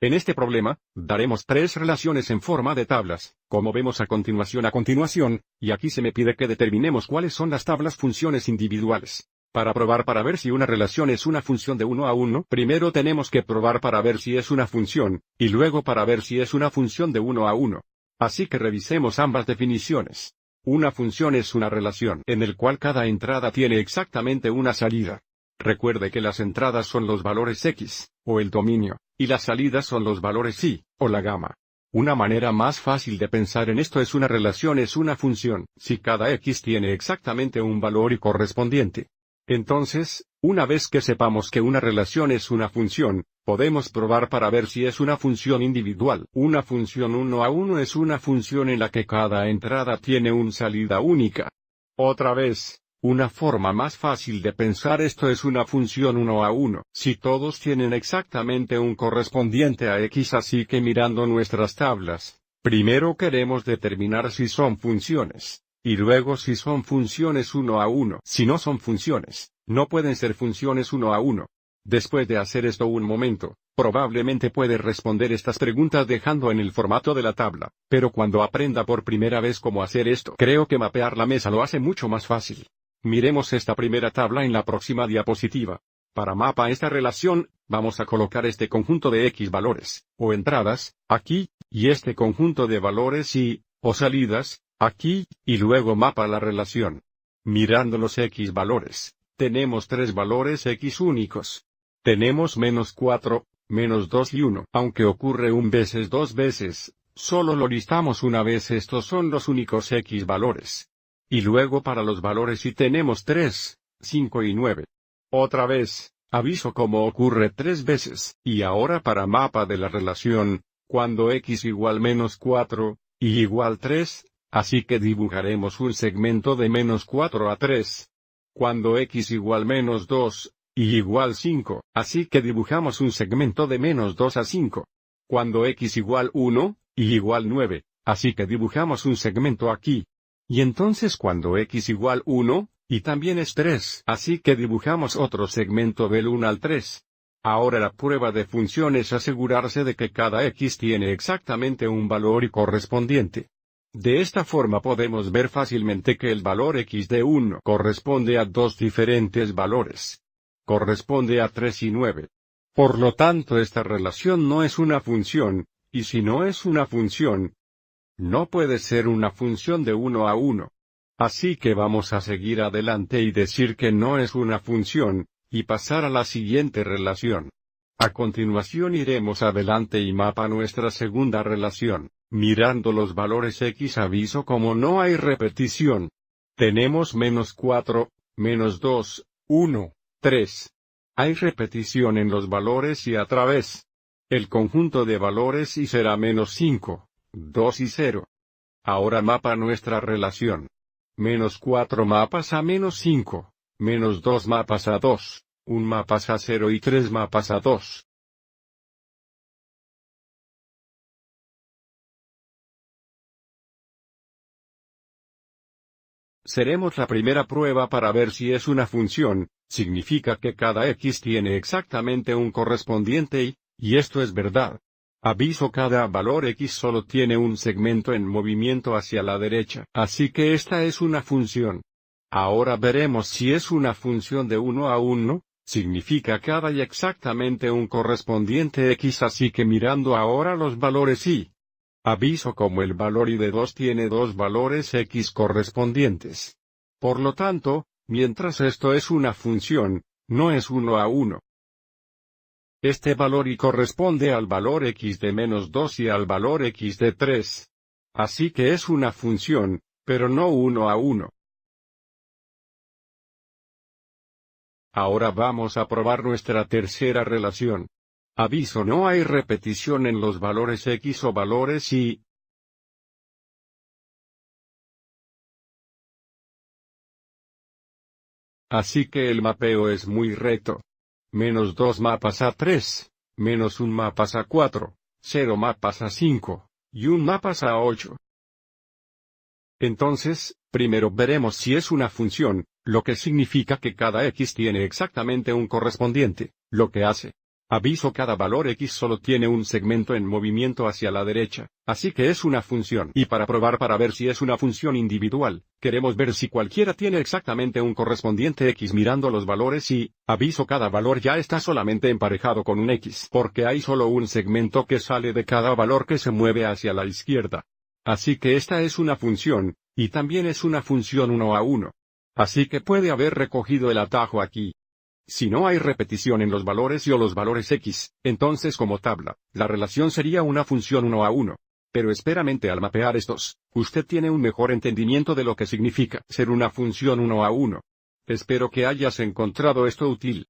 En este problema, daremos tres relaciones en forma de tablas, como vemos a continuación, y aquí se me pide que determinemos cuáles son las tablas funciones individuales. Para probar para ver si una relación es una función de 1 a 1, primero tenemos que probar para ver si es una función, y luego para ver si es una función de 1 a 1. Así que revisemos ambas definiciones. Una función es una relación en el cual cada entrada tiene exactamente una salida. Recuerde que las entradas son los valores x, o el dominio, y las salidas son los valores y, o la gama. Una manera más fácil de pensar en esto es una relación es una función, si cada x tiene exactamente un valor y correspondiente. Entonces, una vez que sepamos que una relación es una función, podemos probar para ver si es una función individual. Una función 1 a 1 es una función en la que cada entrada tiene una salida única. Otra vez, una forma más fácil de pensar esto es una función 1 a 1, si todos tienen exactamente un correspondiente a x. Así que mirando nuestras tablas, primero queremos determinar si son funciones, y luego si son funciones 1 a 1. Si no son funciones, no pueden ser funciones 1 a 1. Después de hacer esto un momento, probablemente puede responder estas preguntas dejando en el formato de la tabla, pero cuando aprenda por primera vez cómo hacer esto, creo que mapear la mesa lo hace mucho más fácil. Miremos esta primera tabla en la próxima diapositiva. Para mapa esta relación, vamos a colocar este conjunto de x valores, o entradas, aquí, y este conjunto de valores y, o salidas, aquí, y luego mapa la relación. Mirando los x valores, tenemos tres valores x únicos. Tenemos -4, -2 y 1. Aunque ocurre dos veces, solo lo listamos una vez. Estos son los únicos x valores. Y luego para los valores y tenemos 3, 5 y 9. Otra vez, aviso como ocurre 3 veces. Y ahora para mapa de la relación, cuando x igual -4, y igual 3, así que dibujaremos un segmento de -4 a 3. Cuando x igual -2, y igual 5, así que dibujamos un segmento de -2 a 5. Cuando x igual 1, y igual 9, así que dibujamos un segmento aquí. Y entonces cuando x igual 1, y también es 3, así que dibujamos otro segmento del 1 al 3. Ahora la prueba de función es asegurarse de que cada x tiene exactamente un valor y correspondiente. De esta forma podemos ver fácilmente que el valor x de 1 corresponde a dos diferentes valores. Corresponde a 3 y 9. Por lo tanto esta relación no es una función, y si no es una función, no puede ser una función de 1 a 1. Así que vamos a seguir adelante y decir que no es una función, y pasar a la siguiente relación. A continuación iremos adelante y mapa nuestra segunda relación, mirando los valores x. Aviso como no hay repetición. Tenemos -4, -2, 1, 3. Hay repetición en los valores y a través. El conjunto de valores y será -5. 2 y 0. Ahora mapa nuestra relación. -4 mapas a -5, -2 mapas a 2, 1 mapas a 0 y 3 mapas a 2. Seremos la primera prueba para ver si es una función, significa que cada x tiene exactamente un correspondiente y esto es verdad. Aviso cada valor x solo tiene un segmento en movimiento hacia la derecha, así que esta es una función. Ahora veremos si es una función de 1 a 1, significa que hay exactamente un correspondiente x. Así que mirando ahora los valores y aviso como el valor y de 2 tiene dos valores x correspondientes. Por lo tanto, mientras esto es una función, no es 1 a 1. Este valor y corresponde al valor x de -2 y al valor x de 3. Así que es una función, pero no 1 a 1. Ahora vamos a probar nuestra tercera relación. Aviso no hay repetición en los valores x o valores y así que el mapeo es muy recto. -2 mapas a 3, -1 mapas a 4, 0 mapas a 5, y 1 mapas a 8. Entonces, primero veremos si es una función, lo que significa que cada x tiene exactamente un correspondiente, lo que hace Aviso: cada valor X solo tiene un segmento en movimiento hacia la derecha, así que es una función. Y para probar para ver si es una función individual, queremos ver si cualquiera tiene exactamente un correspondiente X mirando los valores y, aviso: cada valor ya está solamente emparejado con un X, porque hay solo un segmento que sale de cada valor que se mueve hacia la izquierda. Así que esta es una función, y también es una función 1 a 1. Así que puede haber recogido el atajo aquí. Si no hay repetición en los valores y o los valores X, entonces como tabla, la relación sería una función 1 a 1. Pero esperamente al mapear estos, usted tiene un mejor entendimiento de lo que significa ser una función 1 a 1. Espero que hayas encontrado esto útil.